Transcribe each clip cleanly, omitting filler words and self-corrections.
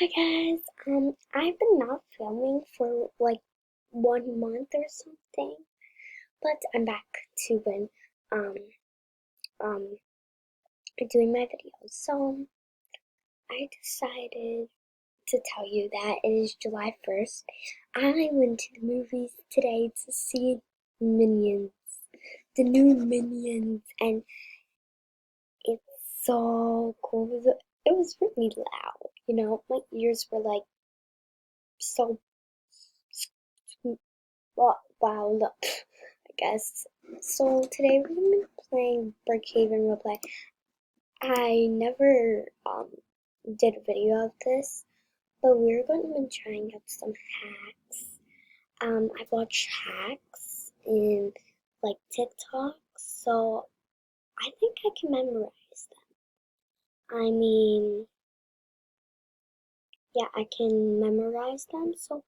Hi guys, I've been not filming for like 1 month or something, but I'm back to when um um doing my videos. So I decided to tell you that it is July 1st. I went to the movies today to see Minions, the new Minions, and it's so cool. It was really loud, my ears were like so wow, look, I guess. So today we're gonna be playing brookhaven roleplay. I never did a video of this, but we're going to be trying out some hacks. I watch hacks in like TikTok, so I think I can memorize them. I mean, yeah, I can memorize them, so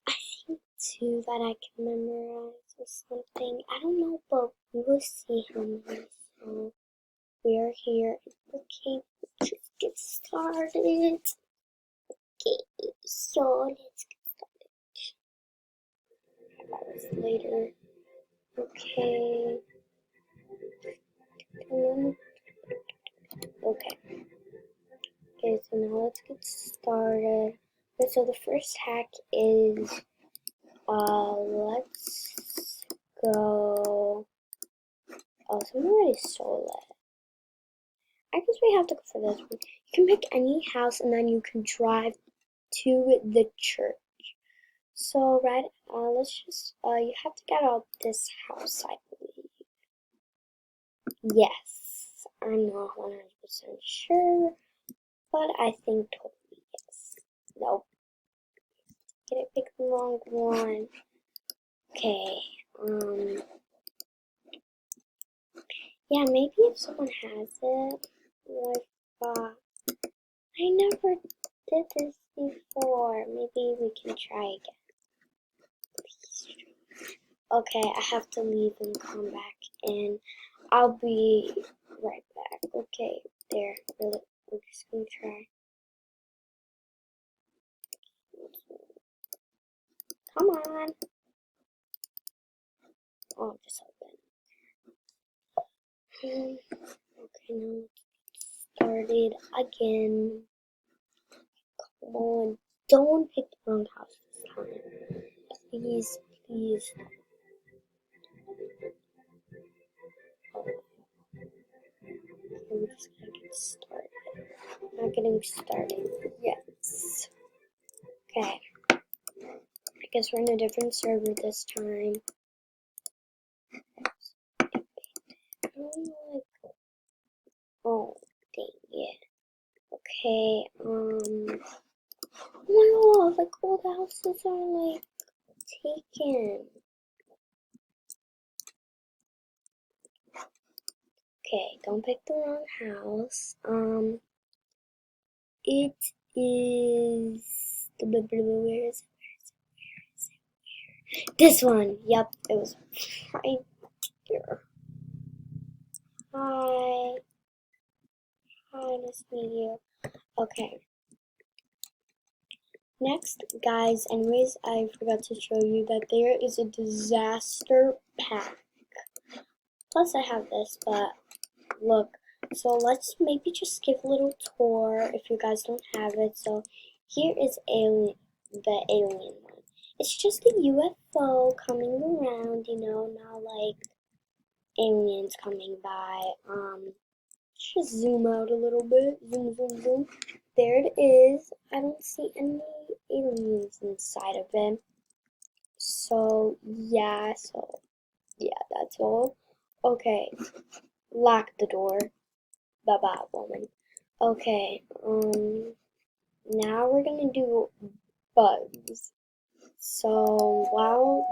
I think too that I can memorize or something. I don't know, but we will see how many. So we are here. Okay, let's just get started. Okay, so let's get started. Later. Okay. Okay. Okay, so now let's get started. Okay, so the first hack is let's go. Oh, someone already stole it. I guess we have to go for this one. You can pick any house and then you can drive to the church. So, right, let's just, you have to get out this house, I believe. Yes, I'm not 100% sure, but I think totally yes. Nope, get it, pick the wrong one. Okay, yeah, maybe if someone has it, like, I never did this before. Maybe we can try again. Okay, I have to leave and come back, and I'll be right back. Okay, there. We're just gonna try. Come on. Oh, just open. Okay, now let's get started again. Come on, don't pick the wrong house this time. Please, please. I'm just gonna get started. Not getting started. Yes. Okay. I guess we're in a different server this time. I don't like. Oh, dang it. Okay. Oh my god! Like all the houses are like taken. Okay, don't pick the wrong house. It is where is it? This one. Yep, it was right here. Hi. Hi, nice to meet you. Okay. Next, guys, anyways, I forgot to show you that there is a disaster pack. Plus, I have this, but look. So let's maybe just give a little tour if you guys don't have it. So here is the alien one. It's just a UFO coming around, not like aliens coming by. Just zoom out a little bit. Zoom, zoom, zoom. There it is. I don't see any aliens inside of it. So yeah, that's all. Okay, lock the door. Bye-bye, woman. Okay, now we're gonna do bugs. So, wow.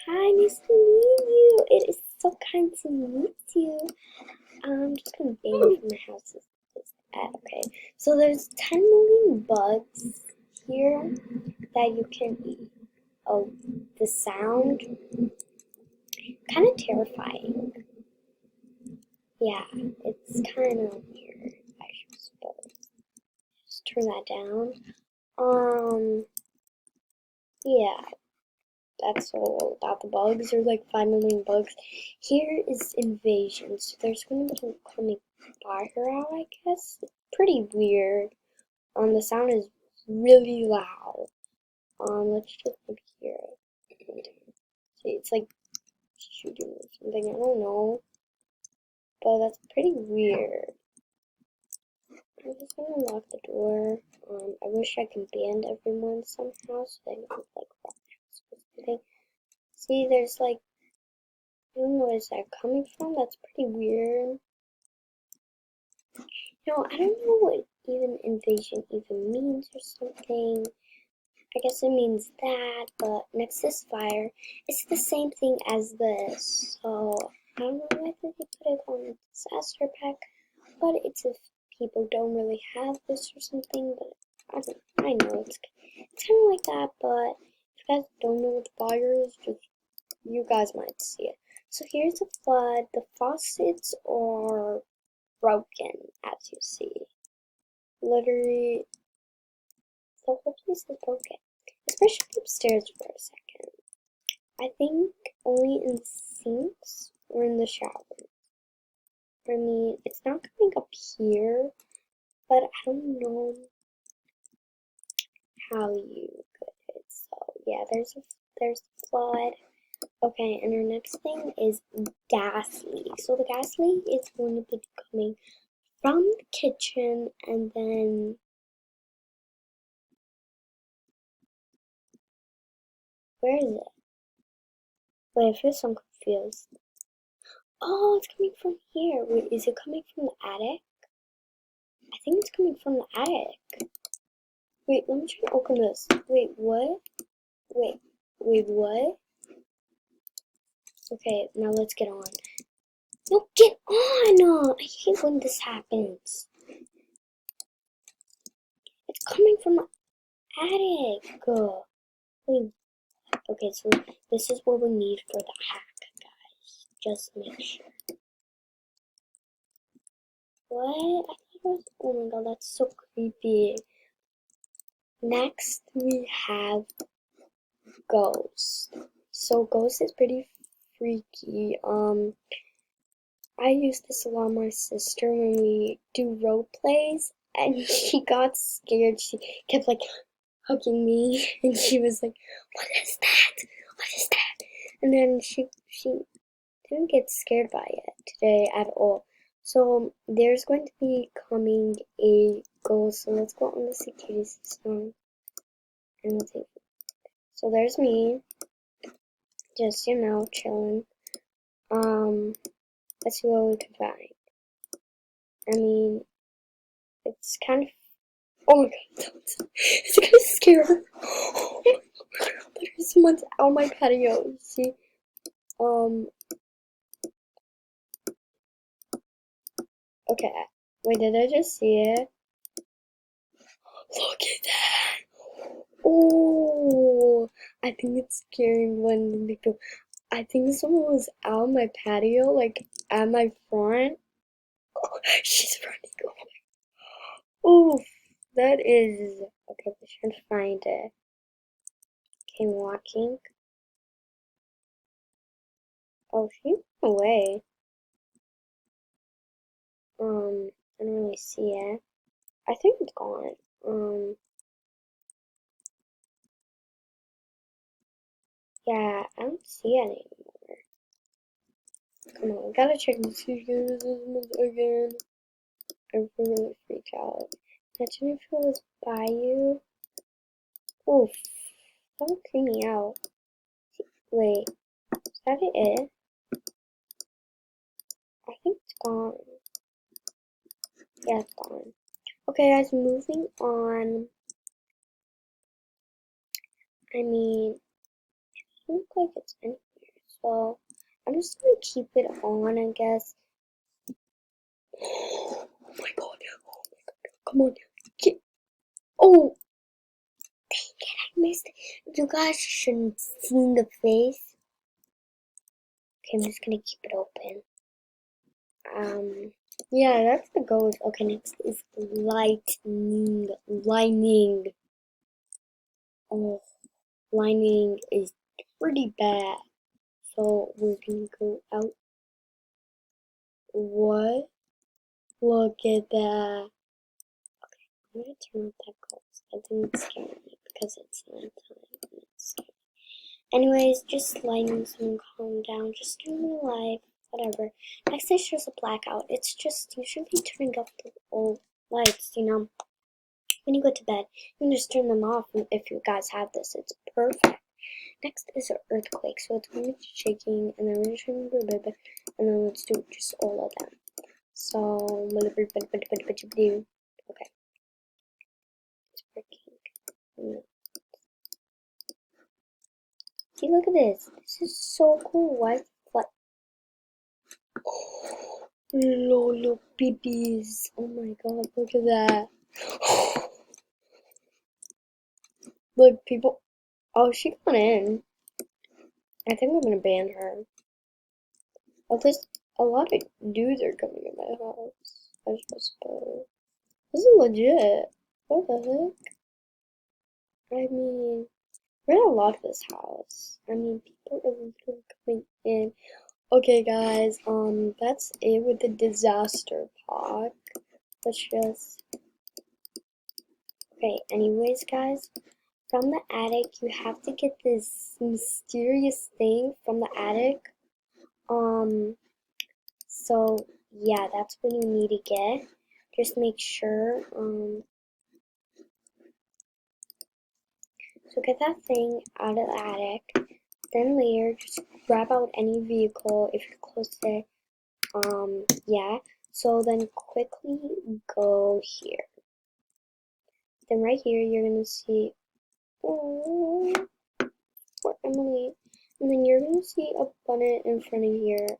Hi, nice to meet you. It is so kind to meet you. I'm just gonna bang for my house is at. Okay, so there's 10 million bugs here that you can eat. Oh, the sound, kind of terrifying. Yeah, it's kind of weird, I suppose. turn that down. Yeah, that's all about the bugs. There's like 5 million bugs. Here is invasion. So there's going to be coming fire out, I guess. It's pretty weird. The sound is really loud. Let's just look here. See, it's like shooting or something. I don't know. But that's pretty weird. I'm just gonna lock the door. I wish I could ban everyone somehow so they don't like something. See, there's like, I don't know where is that coming from. That's pretty weird. No, I don't know what even invasion even means or something. I guess it means that, but next is fire. It's the same thing as this. So I don't know why they put it on the disaster pack, but it's if people don't really have this or something. But I know it's kind of like that. But if you guys don't know what the fire is, just you guys might see it. So here's the flood. The faucets are broken, as you see. Literally, the whole place is broken. Especially upstairs for a second. I think only in sinks or in the shower. I mean, it's not coming up here, but I don't know how you could it. So yeah, there's the flood. Okay, and our next thing is gas leak. So the gas leak is going to be coming from the kitchen, and then where is it? Wait, I feel so confused. Oh, it's coming from here. Wait, is it coming from the attic? I think it's coming from the attic. Wait, let me try to open this. Wait, what? Wait, what? Okay, now let's get on. No, get on! I hate when this happens. It's coming from the attic. Wait, okay, so this is what we need for the hack, guys. Just make sure. What? I thought it was. Oh my god, that's so creepy. Next, we have Ghost. So Ghost is pretty freaky. I use this a lot with my sister when we do role plays, and she got scared. She kept like hugging me, and she was like, "What is that? What is that?" And then she didn't get scared by it today at all. So there's going to be coming a ghost. So let's go on the security system, and we'll take it. So there's me, just chilling. Let's see what we can find. I mean, it's kind of. Oh my god, it's kind of scary. Oh my god, there's someone's on my patio. See, okay. Wait, did I just see it? Look at that. Oh, I think it's scary when people. I think someone was out on my patio, like at my front. Oh, she's running away. Oh, that is okay. Let's try to find it. Came walking. Oh, she went away. I don't really see it. I think it's gone. Yeah, I don't see it anymore. Come on, we gotta check the secret again. I really freaked out. Imagine if it was by you. Oof, that would creep me out. Wait, is that it? I think it's gone. Yeah, it's gone. Okay, guys, moving on. I mean, it doesn't look like it's in here, so I'm just gonna keep it on, I guess. Oh my god, come on. Get, oh, dang it, I missed it. You guys shouldn't have seen the face. Okay, I'm just gonna keep it open. Yeah, that's the goal. Okay, next is lightning. Lining. Oh, lining is pretty bad. So we're gonna go out. What? Look at that. I'm gonna turn off that ghost. I think it's scaring me because it's nighttime and it's scary. Anyways, just lighting some calm down, just doing my life, whatever. Next is just a blackout. It's just usually turning off the old lights, when you go to bed. You can just turn them off if you guys have this. It's perfect. Next is an earthquake. So it's going to be shaking, and then we're just going to do a bit, and then let's do just all of them. So, okay. It's breaking. See, look at this. This is so cool. Why is it flat? Oh, Lolo babies. Oh my god, look at that. Look, people. Oh, she got in. I think I'm gonna ban her. Oh, a lot of dudes are coming in my house. I suppose. This is legit. What the heck? I mean, we're in a lot of this house. I mean, people are literally coming in. Okay, guys, that's it with the disaster pod. Let's just. Okay, anyways, guys, from the attic, you have to get this mysterious thing from the attic. So yeah, that's what you need to get. Just make sure, so get that thing out of the attic. Then later, just grab out any vehicle if you're close to it. Yeah. So then quickly go here. Then right here, you're gonna see, oh, for Emily. And then you're gonna see a button in front of here.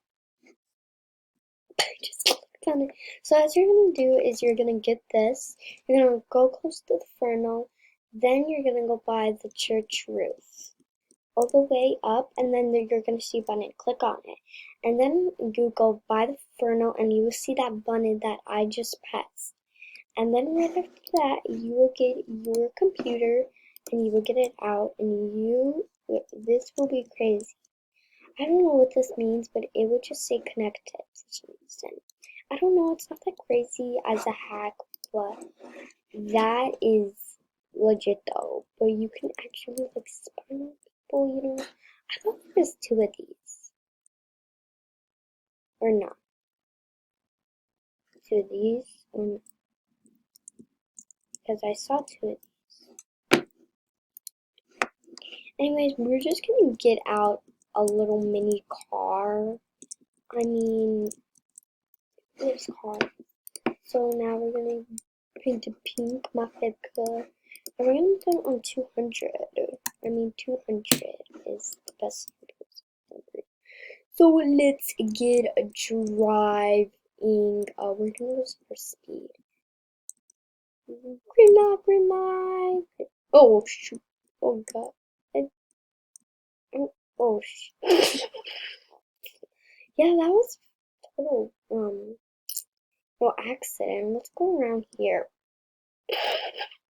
I just clicked on it. So as you're gonna do is you're gonna get this. You're gonna go close to the funnel. Then you're gonna go by the church roof, all the way up, and then you're gonna see a button. Click on it, and then you go by the funnel, and you will see that button that I just pressed. And then right after that, you will get your computer, and you will get it out, and this will be crazy. I don't know what this means, but it would just say connected for some reason. I don't know, it's not that crazy as a hack, but that is legit though. But you can actually like spy on people, I thought there was two of these. Or not. Two of these. Because I saw two of these. Anyways, we're just gonna get out a little mini car. I mean, this car. So now we're gonna paint it pink, my favorite color. And we're gonna go on 200. I mean, 200 is the best number. So let's get a driving. We're gonna go for speed. Green light. Oh shoot! Oh god! Oh shoot! Yeah, that was total no accident. Let's go around here.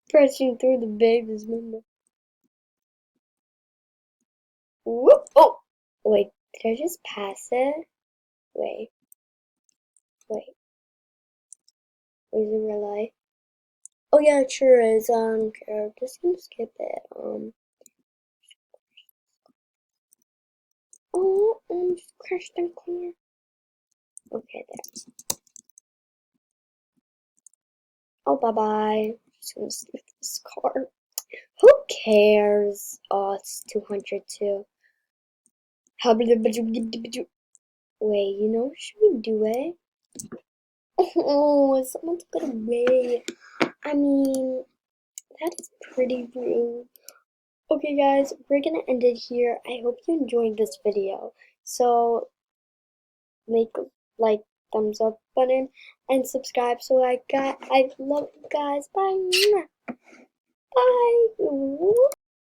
Pressing through the babies, remember? Whoop! Oh! Wait, did I just pass it? Wait. Wait. Is it real life? Oh yeah, it sure is. Okay, I'm just gonna skip it. Oh, just crashed in a corner. Okay, there. Oh, bye-bye. Just gonna skip this car. Who cares? Oh, it's 200 too. Wait, should we do it? Oh, someone's gonna wait. I mean, that is pretty rude. Okay, guys, we're gonna end it here. I hope you enjoyed this video. So, make a like, thumbs up button, and subscribe. So I love you guys. Bye. Bye.